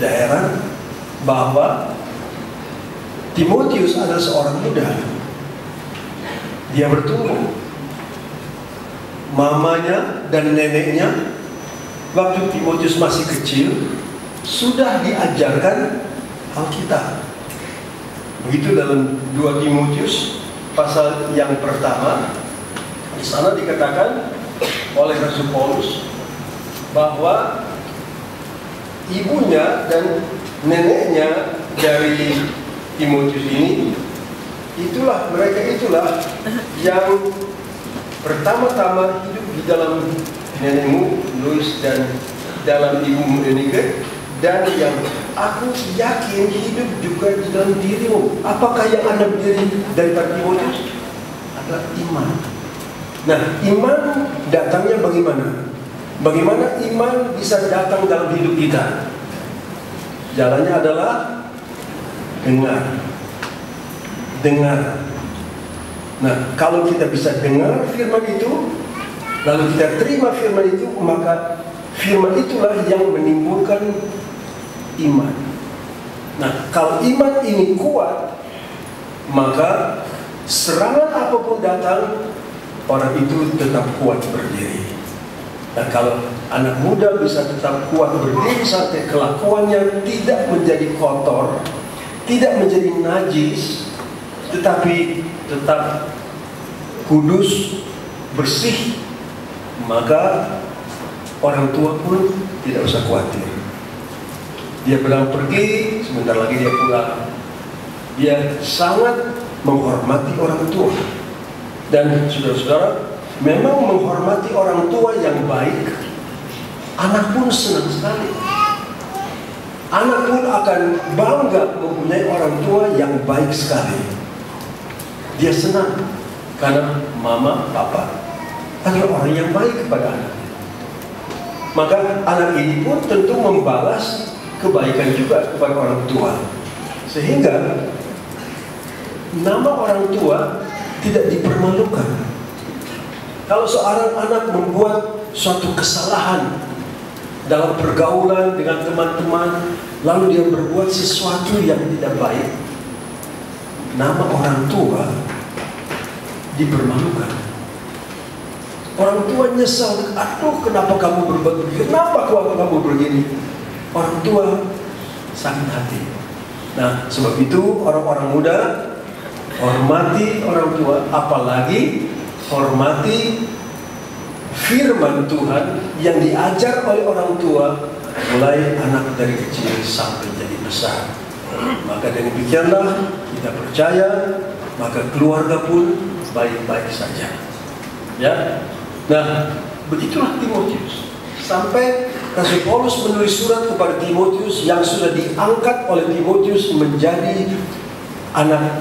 tidak heran bahwa Timotius adalah seorang muda. Dia bertumbuh. Mamanya dan neneknya waktu Timotius masih kecil sudah diajarkan Alkitab. Begitu dalam 2 Timotius pasal yang pertama, di sana dikatakan oleh Rasul Paulus bahwa ibunya dan neneknya dari Timotius ini mereka itulah yang pertama-tama hidup di dalam nenekmu Lois dan dalam ibumu Eunike, dan yang aku yakin hidup juga di dalam dirimu. Apakah yang Anda berdiri daripada Timotius? Adalah iman. Nah, iman datangnya bagaimana? Bagaimana iman bisa datang dalam hidup kita? Jalannya adalah dengar. Nah, kalau kita bisa dengar firman itu, lalu kita terima firman itu, maka firman itulah yang menimbulkan iman. Nah, kalau iman ini kuat, maka serangan apapun datang, orang itu tetap kuat berdiri. Dan kalau anak muda bisa tetap kuat berdiri sampai kelakuannya tidak menjadi kotor, tidak menjadi najis, tetapi tetap kudus, bersih, maka orang tua pun tidak usah khawatir. Dia pulang pergi, sebentar lagi dia pulang. Dia sangat menghormati orang tua. Dan saudara-saudara, memang menghormati orang tua yang baik, anak pun senang sekali. Anak pun akan bangga mempunyai orang tua yang baik sekali. Dia senang karena mama, papa adalah orang yang baik kepada anaknya. Maka anak ini pun tentu membalas kebaikan juga kepada orang tua. Sehingga nama orang tua tidak dipermalukan. Kalau seorang anak membuat suatu kesalahan dalam pergaulan dengan teman-teman, lalu dia berbuat sesuatu yang tidak baik, nama orang tua dipermalukan. Orang tua nyesal, aduh kenapa kamu berbuat begini, kenapa kamu begini. Orang tua sakit hati. Nah, sebab itu orang-orang muda hormati orang tua, apalagi hormati firman Tuhan yang diajar oleh orang tua, mulai anak dari kecil sampai jadi besar. Maka dengan demikianlah kita percaya, maka keluarga pun baik-baik saja. Ya, nah begitulah Timotius. Sampai Rasul Paulus menulis surat kepada Timotius yang sudah diangkat oleh Timotius menjadi anak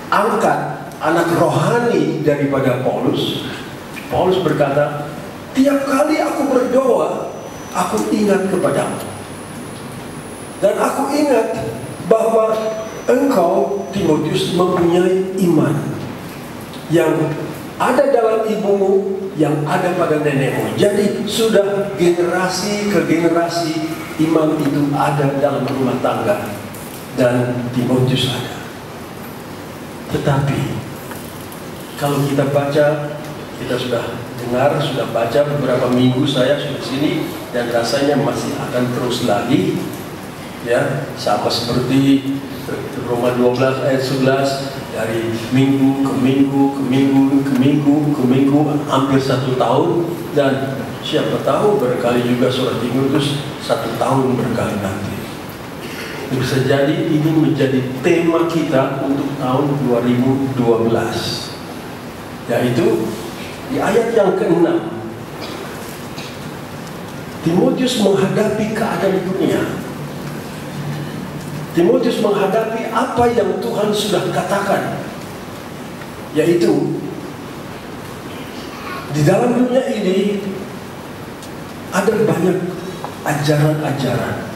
angkat, anak rohani daripada Paulus. Paulus berkata, tiap kali aku berdoa, aku ingat kepadamu. Dan aku ingat bahwa engkau, Timotius, mempunyai iman yang ada dalam ibumu, yang ada pada nenekmu. Jadi sudah generasi ke generasi iman itu ada dalam rumah tangga. Dan Timotius ada. Tetapi kalau kita baca, kita sudah dengar, sudah baca beberapa minggu saya sudah sini, dan rasanya masih akan terus lagi, ya, sama seperti Roma 12 ayat 11, dari minggu ke minggu ke minggu ke minggu ke minggu hampir 1 tahun, dan siapa tahu berkali juga surat Timotius 1 tahun berkali nanti. Bisa jadi ini menjadi tema kita untuk tahun 2012, yaitu di ayat yang ke-6. Timotius menghadapi keadaan dunia. Timotius menghadapi apa yang Tuhan sudah katakan, yaitu di dalam dunia ini ada banyak ajaran-ajaran.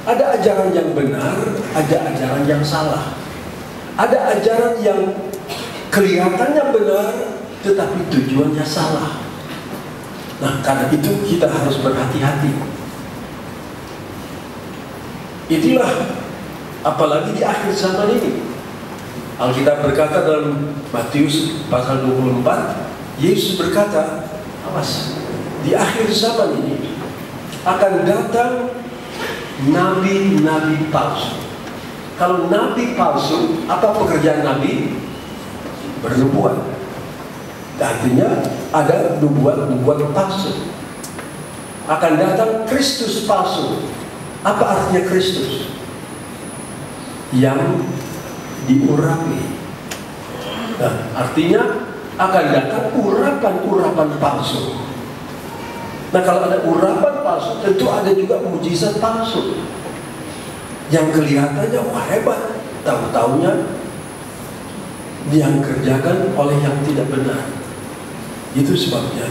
Ada ajaran yang benar, ada ajaran yang salah. Ada ajaran yang kelihatannya benar, tetapi tujuannya salah. Nah, karena itu kita harus berhati-hati. Itulah apalagi di akhir zaman ini. Alkitab berkata dalam Matius pasal 24, Yesus berkata, awas, di akhir zaman ini akan datang nabi-nabi palsu. Kalau nabi palsu, apa pekerjaan nabi? Bernubuat. Artinya ada nubuat palsu. Akan datang Kristus palsu. Apa artinya Kristus? Yang diurapi. Nah, artinya akan datang urapan-urapan palsu. Nah, kalau ada urapan palsu, tentu ada juga mujizat palsu yang kelihatannya wah hebat, tahu-taunya yang kerjakan oleh yang tidak benar. Itu sebabnya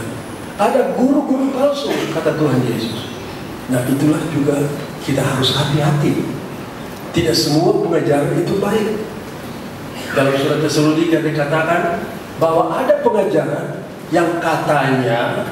ada guru-guru palsu, kata Tuhan Yesus. Nah, itulah juga kita harus hati-hati. Tidak semua pengajaran itu baik. Dalam surat Tesalonika dikatakan bahwa ada pengajaran yang katanya